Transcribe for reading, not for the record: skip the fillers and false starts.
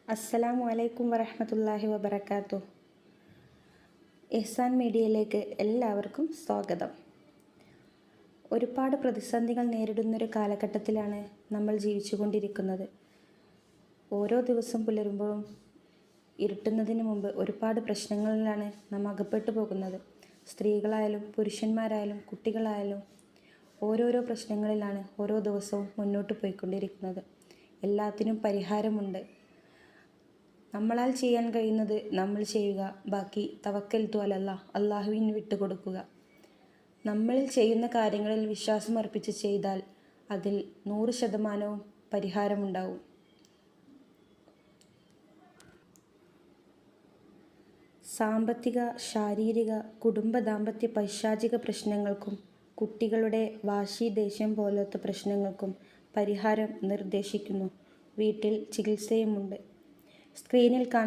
അസ്സലാമു അലൈക്കും വറഹ്മത്തുള്ളാഹി വബറകാതുഹു. ഇഹ്സാൻ മീഡിയയിലേക്ക് എല്ലാവർക്കും സ്വാഗതം. ഒരുപാട് പ്രതിസന്ധികൾ നേരിടുന്നൊരു കാലഘട്ടത്തിലാണ് നമ്മൾ ജീവിച്ചുകൊണ്ടിരിക്കുന്നത്. ഓരോ ദിവസം പുലരുമ്പോഴും ഇരുട്ടുന്നതിന് മുമ്പ് ഒരുപാട് പ്രശ്നങ്ങളിലാണ് നാം അകപ്പെട്ടു പോകുന്നത്. സ്ത്രീകളായാലും പുരുഷന്മാരായാലും കുട്ടികളായാലും ഓരോരോ പ്രശ്നങ്ങളിലാണ് ഓരോ ദിവസവും മുന്നോട്ട് പോയിക്കൊണ്ടിരിക്കുന്നത്. എല്ലാത്തിനും പരിഹാരമുണ്ട്. നമ്മളാൽ ചെയ്യാൻ കഴിയുന്നത് നമ്മൾ ചെയ്യുക, ബാക്കി തവക്കൽതു അലല്ലാഹ്, അള്ളാഹുവിന് വിട്ടുകൊടുക്കുക. നമ്മളിൽ ചെയ്യുന്ന കാര്യങ്ങളിൽ വിശ്വാസമർപ്പിച്ച് ചെയ്താൽ അതിൽ 100% പരിഹാരമുണ്ടാവും. സാമ്പത്തിക, ശാരീരിക, കുടുംബ ദാമ്പത്യ പൈശാചിക പ്രശ്നങ്ങൾക്കും കുട്ടികളുടെ വാശി ദേഷ്യം പോലത്തെ പ്രശ്നങ്ങൾക്കും പരിഹാരം നിർദ്ദേശിക്കുന്നു. വീട്ടിൽ ചികിത്സയുമുണ്ട്. സ്ക്രീനിൽ കാണുന്ന